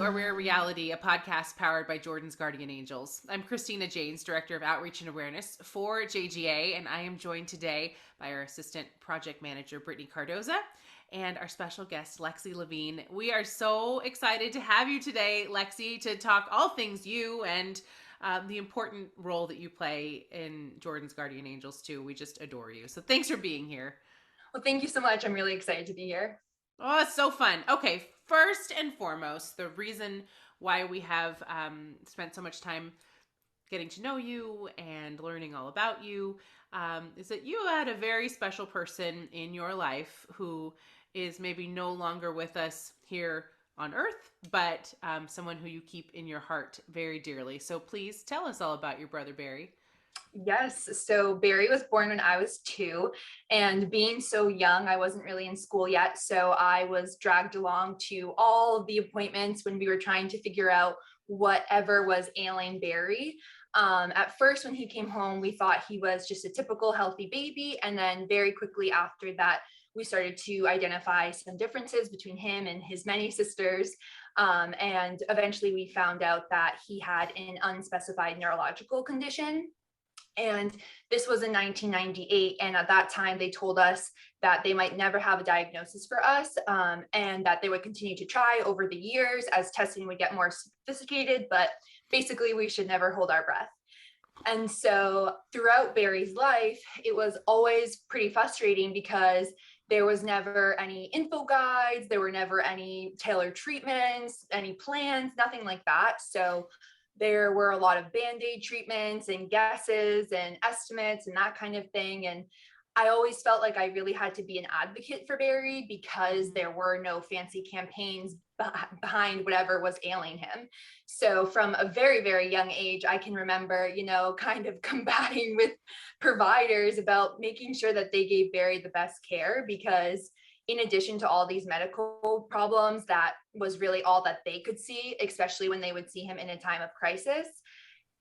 A Rare Reality, a podcast powered by Jordan's Guardian Angels. I'm Christina Janes, Director of Outreach and Awareness for JGA, and I am joined today by our Assistant Project Manager, Brittany Cardoza, and our special guest, Lexi Levine. We are so excited to have you today, Lexi, to talk all things you and the important role that you play in Jordan's Guardian Angels, too. We just adore you. So thanks for being here. Well, thank you so much. I'm really excited to be here. Oh, it's so fun. Okay, first and foremost, the reason why we have spent so much time getting to know you and learning all about you is that you had a very special person in your life who is maybe no longer with us here on earth, but someone who you keep in your heart very dearly. So please tell us all about your brother, Barry. Yes. So Barry was born when I was 2, and being so young, I wasn't really in school yet. So I was dragged along to all of the appointments when we were trying to figure out whatever was ailing Barry. At first, when he came home, we thought he was just a typical healthy baby. And then very quickly after that, we started to identify some differences between him and his many sisters. And eventually we found out that he had an unspecified neurological condition. And this was in 1998. And at that time, they told us that they might never have a diagnosis for us, and that they would continue to try over the years as testing would get more sophisticated. But basically, we should never hold our breath. And so throughout Barry's life, it was always pretty frustrating because there was never any info guides, there were never any tailored treatments, any plans, nothing like that. So there were a lot of band-aid treatments and guesses and estimates and that kind of thing. And I always felt like I really had to be an advocate for Barry because there were no fancy campaigns behind whatever was ailing him. So from a very, very young age, I can remember, kind of combating with providers about making sure that they gave Barry the best care, because in addition to all these medical problems, that was really all that they could see, especially when they would see him in a time of crisis.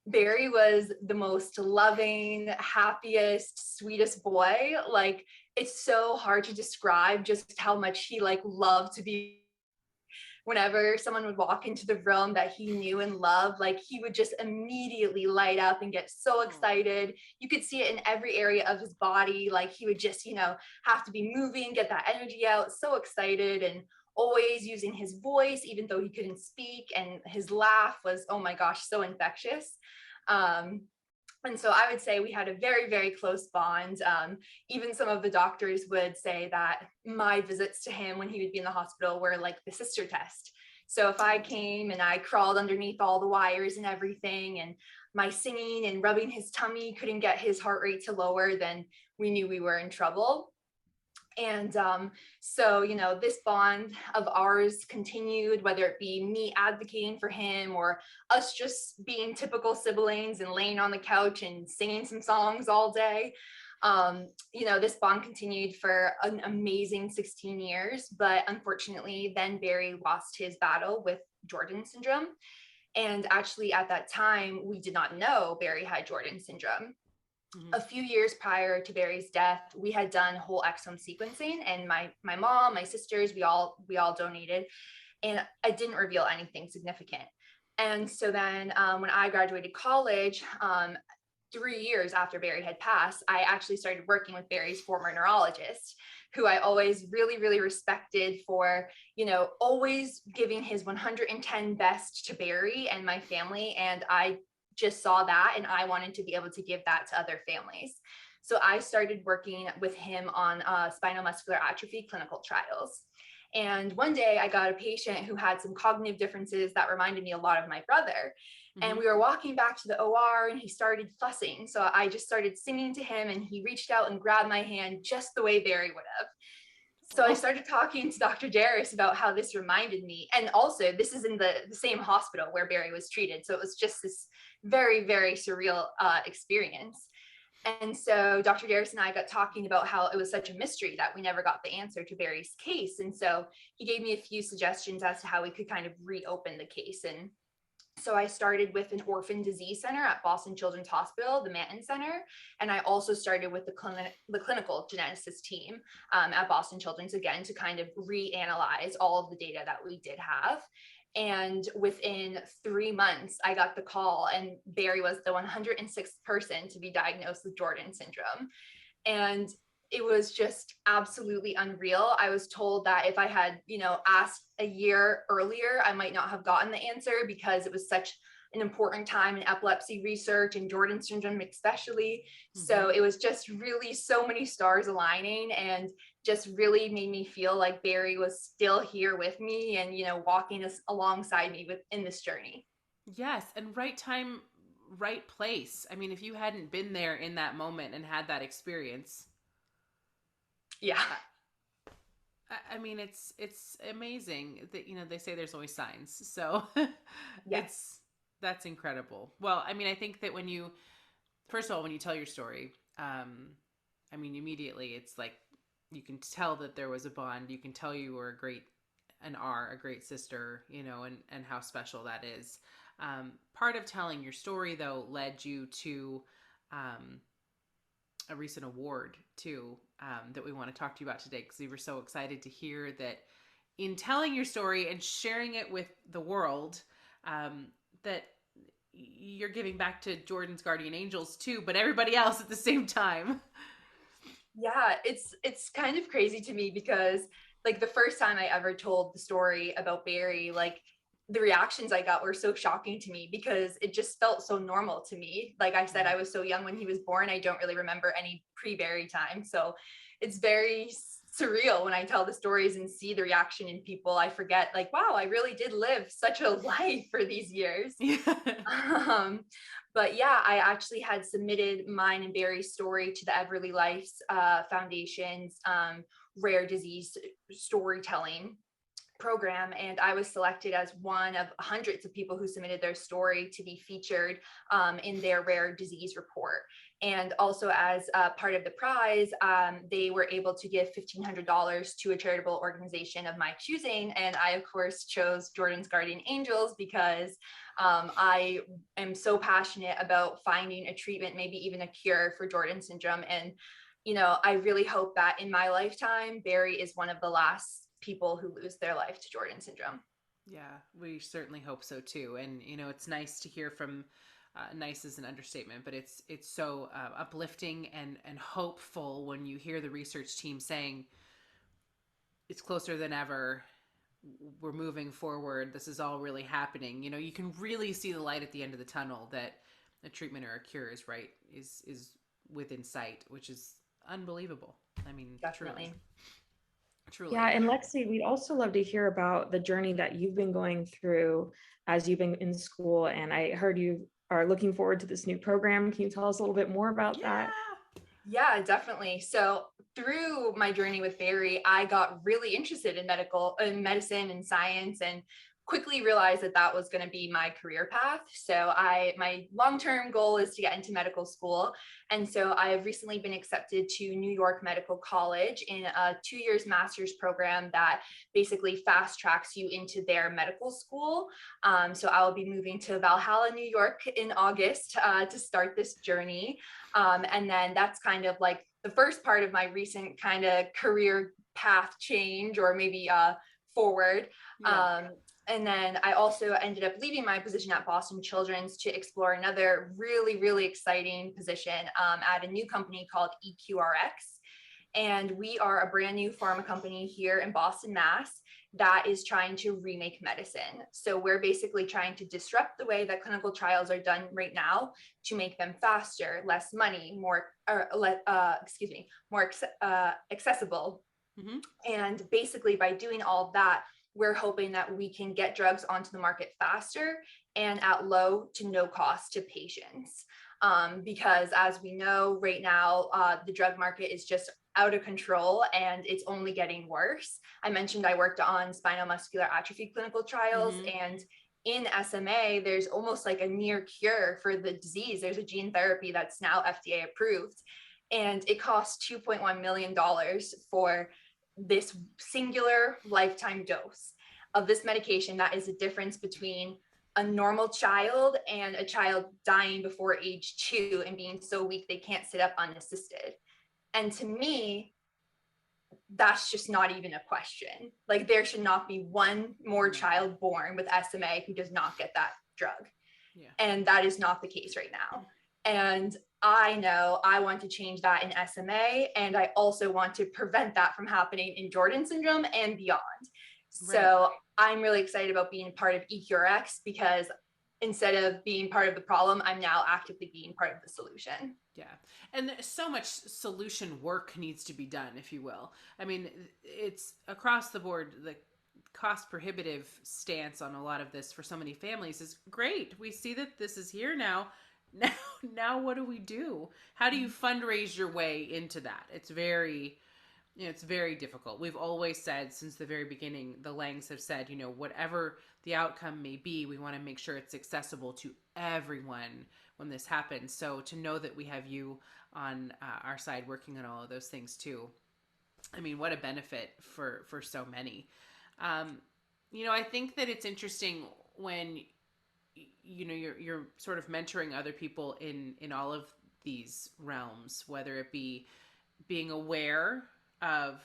Barry was the most loving, happiest, sweetest boy. Like, it's so hard to describe just how much he loved to be. Whenever someone would walk into the room that he knew and loved, he would just immediately light up and get so excited. You could see it in every area of his body. He would just, have to be moving, get that energy out, so excited, and always using his voice, even though he couldn't speak. And his laugh was, oh my gosh, so infectious. And so I would say we had a very, very close bond. Even some of the doctors would say that my visits to him when he would be in the hospital were like the sister test. So if I came and I crawled underneath all the wires and everything, and my singing and rubbing his tummy couldn't get his heart rate to lower, then we knew we were in trouble. And so, this bond of ours continued, whether it be me advocating for him or us just being typical siblings and laying on the couch and singing some songs all day. This bond continued for an amazing 16 years, but unfortunately, then Barry lost his battle with Jordan syndrome. And actually, at that time, we did not know Barry had Jordan syndrome. Mm-hmm. A few years prior to Barry's death, we had done whole exome sequencing, and my mom, my sisters, we all donated, and I didn't reveal anything significant. And so then when I graduated college, 3 years after Barry had passed, I actually started working with Barry's former neurologist, who I always really, really respected for, always giving his 110 best to Barry and my family. And I just saw that, and I wanted to be able to give that to other families. So I started working with him on spinal muscular atrophy clinical trials. And one day I got a patient who had some cognitive differences that reminded me a lot of my brother. And we were walking back to the OR, and he started fussing. So I just started singing to him, and he reached out and grabbed my hand just the way Barry would have. So I started talking to Dr. Jarris about how this reminded me. And also, this is in the same hospital where Barry was treated. So it was just this very, very surreal experience. And so Dr. Jarris and I got talking about how it was such a mystery that we never got the answer to Barry's case. And so he gave me a few suggestions as to how we could kind of reopen the case. And so I started with an orphan disease center at Boston Children's Hospital, the Manton Center. And I also started with the clinical geneticist team at Boston Children's, again, to kind of reanalyze all of the data that we did have. And within 3 months, I got the call, and Barry was the 106th person to be diagnosed with Jordan syndrome. And it was just absolutely unreal. I was told that if I had, asked a year earlier, I might not have gotten the answer because it was such an important time in epilepsy research and Jordan syndrome especially. So it was just really so many stars aligning, and just really made me feel like Barry was still here with me and, walking us alongside me in this journey. Yes, and right time, right place. I mean, if you hadn't been there in that moment and had that experience, Yeah. I mean, it's amazing that they say there's always signs. So Yes. it's that's incredible. Well, I mean, I think that when you first of all when you tell your story, I mean, immediately it's like you can tell that there was a bond. You can tell you were a great sister, and how special that is. Part of telling your story, though, led you to um, a recent award too, that we want to talk to you about today, because we were so excited to hear that in telling your story and sharing it with the world, that you're giving back to Jordan's guardian angels too, but everybody else at the same time. Yeah, it's kind of crazy to me because like the first time I ever told the story about Barry, like the reactions I got were so shocking to me because it just felt so normal to me. Like I said, Yeah. I was so young when he was born. I don't really remember any pre-Barry time. So it's very surreal when I tell the stories and see the reaction in people. I forget, like, wow, I really did live such a life for these years. Yeah. Um, but yeah, I actually had submitted mine and Barry's story to the Everly Life's Foundation's rare disease storytelling program, and I was selected as one of hundreds of people who submitted their story to be featured in their rare disease report. And also, as part of the prize, they were able to give $1,500 to a charitable organization of my choosing. And I, of course, chose Jordan's Guardian Angels because I am so passionate about finding a treatment, maybe even a cure for Jordan syndrome. And, I really hope that in my lifetime, Barry is one of the last people who lose their life to Jordan syndrome. Yeah, we certainly hope so too. And it's nice to hear from. Nice is an understatement, but it's so uplifting and hopeful when you hear the research team saying it's closer than ever. We're moving forward. This is all really happening. You can really see the light at the end of the tunnel that a treatment or a cure is within sight, which is unbelievable. I mean, truly, Definitely. Yeah, truly. and Lexi, we'd also love to hear about the journey that you've been going through as you've been in school. And I heard you are looking forward to this new program. Can you tell us a little bit more about that? Yeah. Yeah, definitely. So through my journey with Barry, I got really interested in medicine and science, and quickly realized that that was going to be my career path. So my long-term goal is to get into medical school. And so I have recently been accepted to New York Medical College in a 2 years master's program that basically fast tracks you into their medical school. So I will be moving to Valhalla, New York in August to start this journey. And then that's kind of like the first part of my recent kind of career path change, or maybe forward. Yeah. And then I also ended up leaving my position at Boston Children's to explore another really, really exciting position at a new company called EQRX. And we are a brand new pharma company here in Boston, Mass, that is trying to remake medicine. So we're basically trying to disrupt the way that clinical trials are done right now to make them faster, less money, more accessible. Mm-hmm. And basically, by doing all of that, we're hoping that we can get drugs onto the market faster and at low to no cost to patients. Because as we know right now, the drug market is just out of control and it's only getting worse. I mentioned I worked on spinal muscular atrophy clinical trials, Mm-hmm. and in SMA, there's almost like a near cure for the disease. There's a gene therapy that's now FDA approved, and it costs $2.1 million for this singular lifetime dose of this medication. That is the difference between a normal child and a child dying before age 2 and being so weak they can't sit up unassisted. And to me, that's just not even a question. Like there should not be one more child born with SMA who does not get that drug. Yeah. And that is not the case right now. And I know I want to change that in SMA, and I also want to prevent that from happening in Jordan syndrome and beyond. Right. So I'm really excited about being part of EQRX, because instead of being part of the problem, I'm now actively being part of the solution. Yeah. And so much solution work needs to be done, if you will. I mean, it's across the board, the cost prohibitive stance on a lot of this for so many families is great. We see that this is here now. Now what do we do? How do you fundraise your way into that? It's very difficult. We've always said since the very beginning, the Langs have said, whatever the outcome may be, we want to make sure it's accessible to everyone when this happens. So to know that we have you on our side working on all of those things too, I mean, what a benefit for so many. I think that it's interesting when you're sort of mentoring other people in all of these realms, whether it be being aware of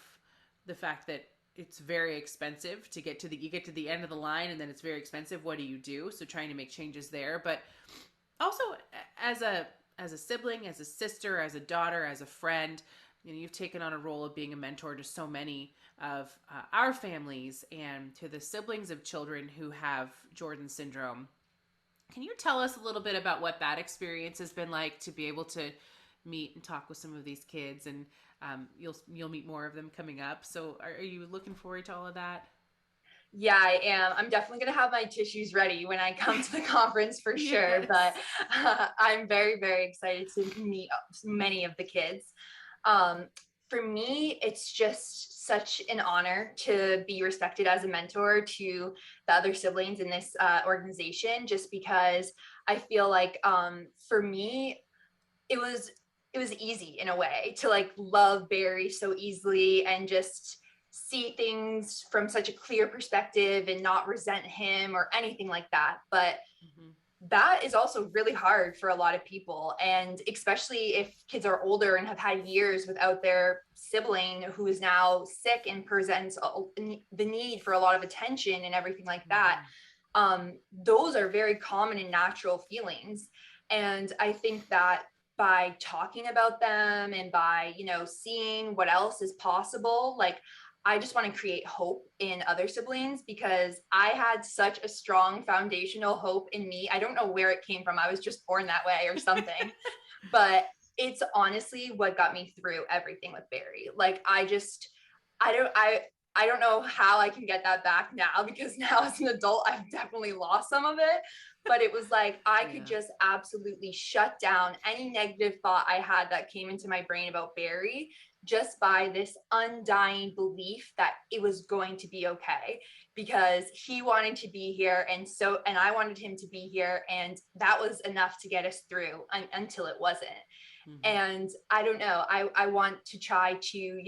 the fact that it's very expensive to get to the end of the line, and then it's very expensive. What do you do? So trying to make changes there, but also as a sibling, as a sister, as a daughter, as a friend, you've taken on a role of being a mentor to so many of our families and to the siblings of children who have Jordan syndrome. Can you tell us a little bit about what that experience has been like to be able to meet and talk with some of these kids? And you'll meet more of them coming up. So are you looking forward to all of that? Yeah, I am. I'm definitely going to have my tissues ready when I come to the conference for sure. Yes. But I'm very, very excited to meet many of the kids. For me, it's just such an honor to be respected as a mentor to the other siblings in this organization, just because I feel like for me, it was easy in a way to like love Barry so easily and just see things from such a clear perspective and not resent him or anything like that. But that is also really hard for a lot of people. And especially if kids are older and have had years without their sibling who is now sick and presents the need for a lot of attention and everything like that. Those are very common and natural feelings. And I think that by talking about them and by, seeing what else is possible, like I just want to create hope in other siblings, because I had such a strong foundational hope in me. I don't know where it came from. I was just born that way or something, but it's honestly what got me through everything with Barry. Like I don't know how I can get that back now, because now as an adult, I've definitely lost some of it. But it was like, I could just absolutely shut down any negative thought I had that came into my brain about Barry, just by this undying belief that it was going to be okay, because he wanted to be here. And I wanted him to be here. And that was enough to get us through until it wasn't. And I don't know, I want to try to,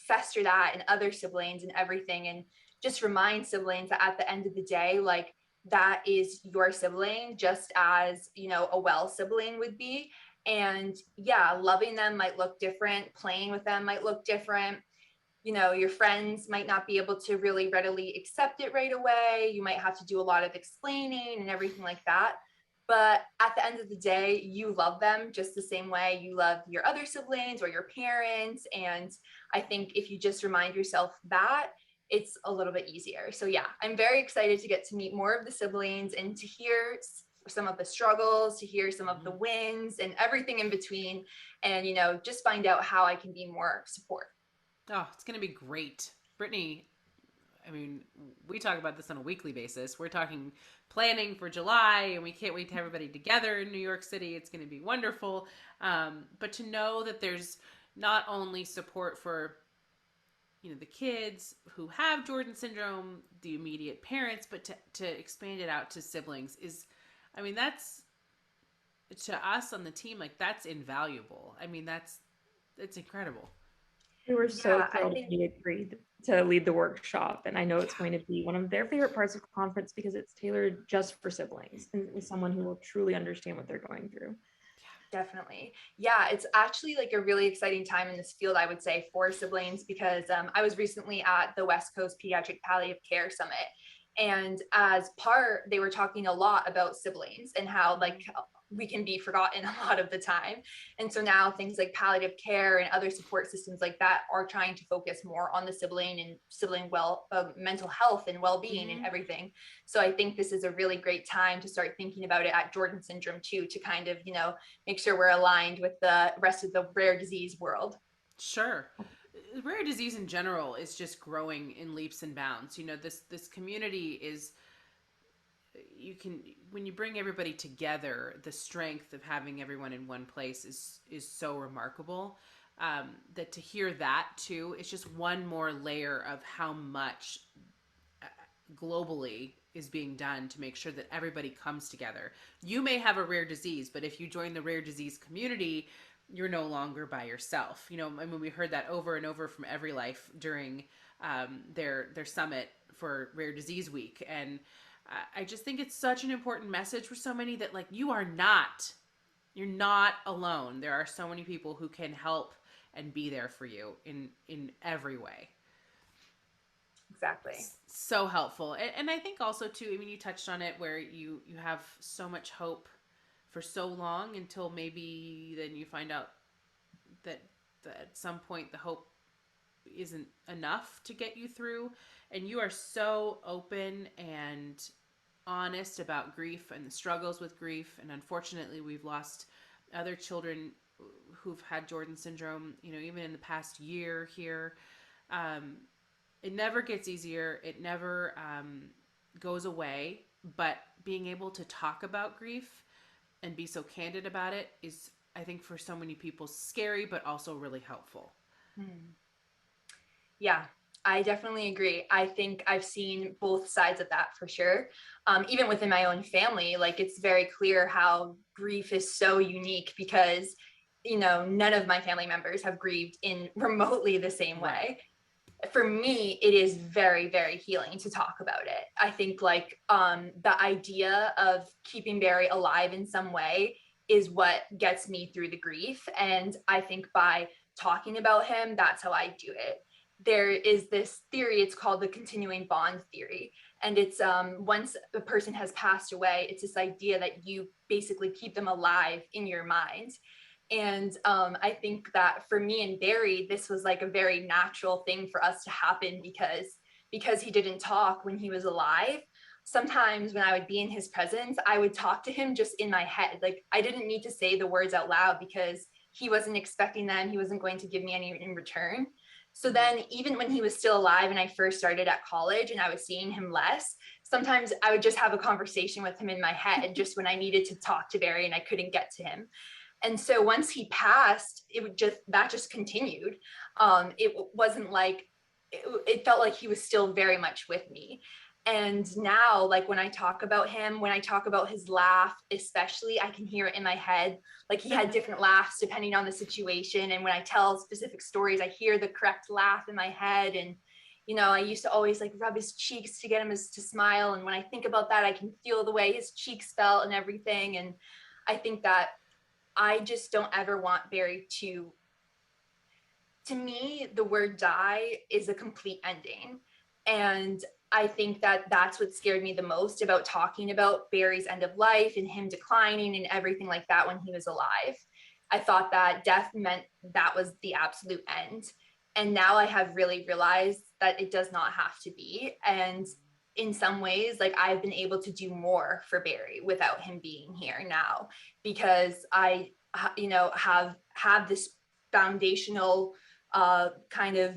fester that in other siblings and everything. And just remind siblings that at the end of the day, like, that is your sibling, just as, a well sibling would be. And yeah, loving them might look different. Playing with them might look different. Your friends might not be able to really readily accept it right away. You might have to do a lot of explaining and everything like that. But at the end of the day, you love them just the same way you love your other siblings or your parents. And I think if you just remind yourself that, it's a little bit easier. So yeah, I'm very excited to get to meet more of the siblings and to hear some of the struggles, to hear some of the wins and everything in between, and just find out how I can be more support. Oh, it's going to be great. Brittany, I mean, we talk about this on a weekly basis. We're talking planning for July, and we can't wait to have everybody together in New York City. It's going to be wonderful. But to know that there's not only support for the kids who have Jordan syndrome, the immediate parents, but to expand it out to siblings is, I mean, that's, to us on the team, like, that's invaluable. I mean, it's incredible. We were so thrilled he agreed to lead the workshop. And I know it's going to be one of their favorite parts of the conference, because it's tailored just for siblings and with someone who will truly understand what they're going through. Definitely. Yeah, it's actually like a really exciting time in this field, I would say, for siblings, because I was recently at the West Coast Pediatric Palliative Care Summit. And as part, they were talking a lot about siblings and how like we can be forgotten a lot of the time. And so now things like palliative care and other support systems like that are trying to focus more on the sibling and sibling mental health and well-being and everything. So I think this is a really great time to start thinking about it at Jordan syndrome too, to kind of, make sure we're aligned with the rest of the rare disease world. Sure. Rare disease in general is just growing in leaps and bounds. This community is, you can, when you bring everybody together, the strength of having everyone in one place is so remarkable. That to hear that too, it's just one more layer of how much globally is being done to make sure that everybody comes together. You may have a rare disease, but if you join the rare disease community, you're no longer by yourself. I mean, we heard that over and over from Every Life during their summit for Rare Disease Week, and I just think it's such an important message for so many that like you're not alone. There are so many people who can help and be there for you in every way. Exactly. So helpful. And I think also too, I mean, you touched on it where you have so much hope for so long until maybe then you find out that at some point the hope isn't enough to get you through. And you are so open and honest about grief and the struggles with grief. And unfortunately, we've lost other children who've had Jordan syndrome, even in the past year here. It never gets easier. It never goes away. But being able to talk about grief and be so candid about it is, I think, for so many people scary, but also really helpful. Yeah, I definitely agree. I think I've seen both sides of that for sure. Even within my own family, like it's very clear how grief is so unique because, none of my family members have grieved in remotely the same way. Right. For me, it is very, very healing to talk about it. I think like the idea of keeping Barry alive in some way is what gets me through the grief. And I think by talking about him, that's how I do it. There is this theory, it's called the continuing bond theory. And it's once a person has passed away, it's this idea that you basically keep them alive in your mind. And I think that for me and Barry, this was like a very natural thing for us to happen because he didn't talk when he was alive. Sometimes when I would be in his presence, I would talk to him just in my head. Like I didn't need to say the words out loud because he wasn't expecting them. He wasn't going to give me any in return. So then even when he was still alive and I first started at college and I was seeing him less, sometimes I would just have a conversation with him in my head just when I needed to talk to Barry and I couldn't get to him. And so once he passed, that just continued. It wasn't like, it felt like he was still very much with me. And now, like when I talk about him, when I talk about his laugh, especially, I can hear it in my head. Like he had different laughs depending on the situation. And when I tell specific stories, I hear the correct laugh in my head. And, I used to always like rub his cheeks to get him to smile. And when I think about that, I can feel the way his cheeks felt and everything. And I think that I just don't ever want Barry to me, the word die is a complete ending. And I think that that's what scared me the most about talking about Barry's end of life and him declining and everything like that when he was alive. I thought that death meant that was the absolute end. And now I have really realized that it does not have to be. And in some ways, like I've been able to do more for Barry without him being here now, because I, have this foundational kind of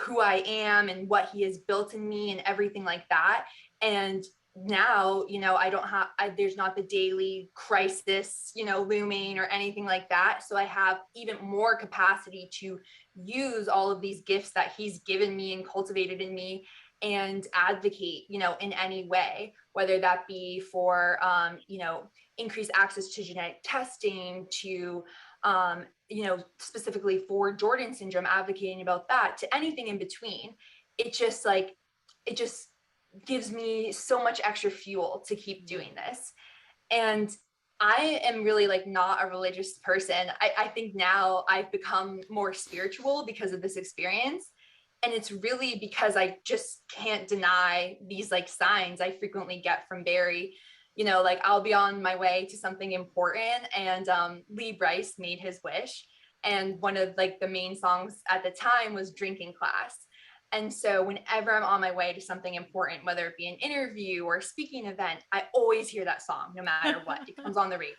who I am and what he has built in me and everything like that. And now, I don't have, there's not the daily crisis, looming or anything like that. So I have even more capacity to use all of these gifts that he's given me and cultivated in me and advocate, in any way, whether that be for, increased access to genetic testing, to, specifically for Jordan syndrome, advocating about that, to anything in between. It just gives me so much extra fuel to keep doing this. And I am really like not a religious person. I think now I've become more spiritual because of this experience. And it's really because I just can't deny these like signs I frequently get from Barry. Like I'll be on my way to something important, and Lee Bryce made his wish. And one of like the main songs at the time was Drinking Class. And so whenever I'm on my way to something important, whether it be an interview or a speaking event, I always hear that song, no matter what. It comes on the radio,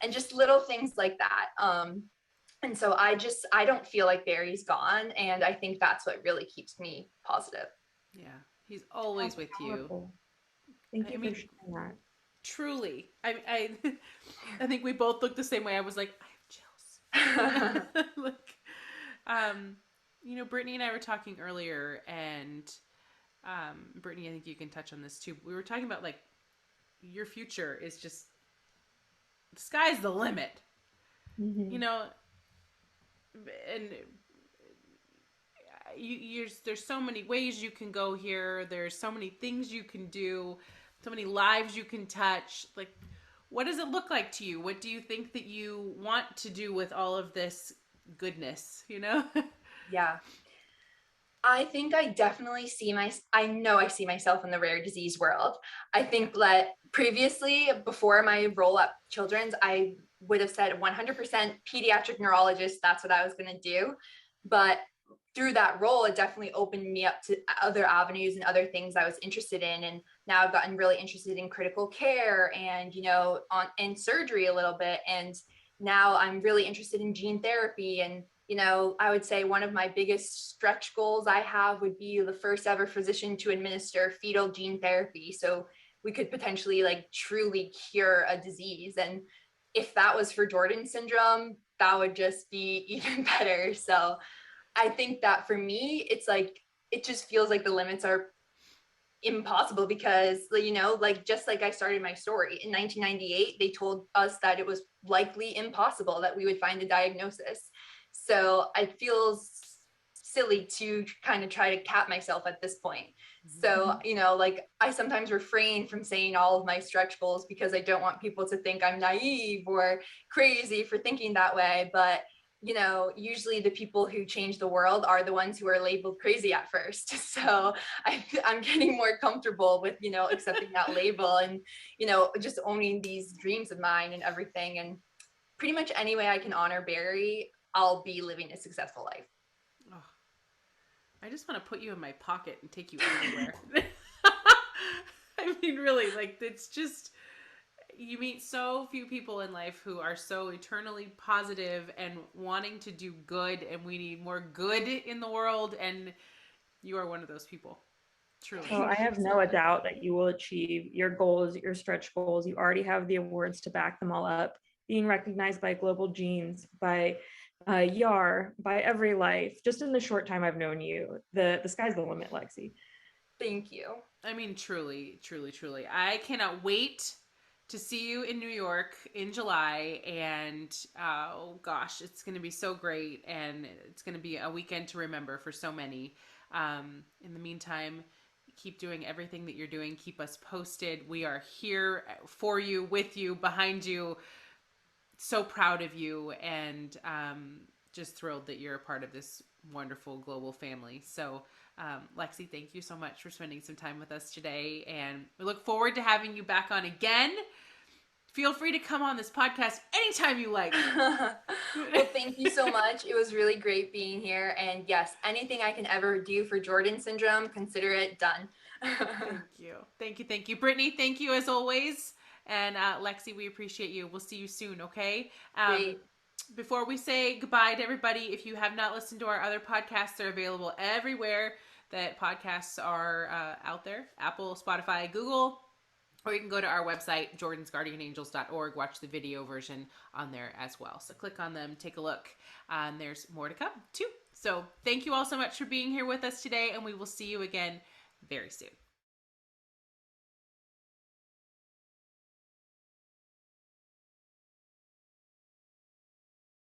and just little things like that. And so I don't feel like Barry's gone. And I think that's what really keeps me positive. Yeah. He's always That's with powerful. you. Thank I you mean, for sharing that. truly. I think we both looked the same way. I was like, I have chills. Like, Brittany and I were talking earlier, and Brittany, I think you can touch on this too. We were talking about like your future is just the sky's the limit. Mm-hmm. And there's so many ways you can go here. There's so many things you can do, so many lives you can touch. Like, what does it look like to you? What do you think that you want to do with all of this goodness? Yeah. I think I definitely I know I see myself in the rare disease world. I think that previously, before my roll up Children's, I would have said 100% pediatric neurologist. That's what I was going to do. But through that role, it definitely opened me up to other avenues and other things I was interested in. And now I've gotten really interested in critical care and, in surgery a little bit. And now I'm really interested in gene therapy. And I would say one of my biggest stretch goals I have would be the first ever physician to administer fetal gene therapy. So we could potentially like truly cure a disease. And if that was for Jordan syndrome, that would just be even better. So I think that for me, it's like, it just feels like the limits are impossible because, like just like I started my story in 1998, they told us that it was likely impossible that we would find a diagnosis. So it feels silly to kind of try to cap myself at this point. So, like I sometimes refrain from saying all of my stretch goals because I don't want people to think I'm naive or crazy for thinking that way. But usually the people who change the world are the ones who are labeled crazy at first. So I'm getting more comfortable with, accepting that label and, just owning these dreams of mine and everything. And pretty much any way I can honor Barry, I'll be living a successful life. Oh, I just want to put you in my pocket and take you everywhere. I mean, really, like, it's just, you meet so few people in life who are so eternally positive and wanting to do good, and we need more good in the world, and you are one of those people. Truly. Well, I have no doubt that you will achieve your goals, your stretch goals. You already have the awards to back them all up. Being recognized by Global Genes, by YAR, by Every Life, just in the short time I've known you, the sky's the limit, Lexi. Thank you. I mean, truly, truly, truly. I cannot wait to see you in New York in July, and oh gosh, it's going to be so great, and it's going to be a weekend to remember for so many. In the meantime, keep doing everything that you're doing. Keep us posted. We are here for you, with you, behind you. So proud of you, and just thrilled that you're a part of this wonderful global family. So Lexi, thank you so much for spending some time with us today, and we look forward to having you back on again. Feel free to come on this podcast anytime you like. Well, thank you so much. It was really great being here. And yes, anything I can ever do for Jordan syndrome, consider it done. Thank you. Thank you. Thank you. Brittany, thank you as always. And Lexi, we appreciate you. We'll see you soon, okay? Great. Before we say goodbye to everybody, if you have not listened to our other podcasts, they're available everywhere that podcasts are out there. Apple, Spotify, Google. Or you can go to our website, jordansguardianangels.org, watch the video version on there as well. So click on them, take a look. And there's more to come, too. So thank you all so much for being here with us today, and we will see you again very soon.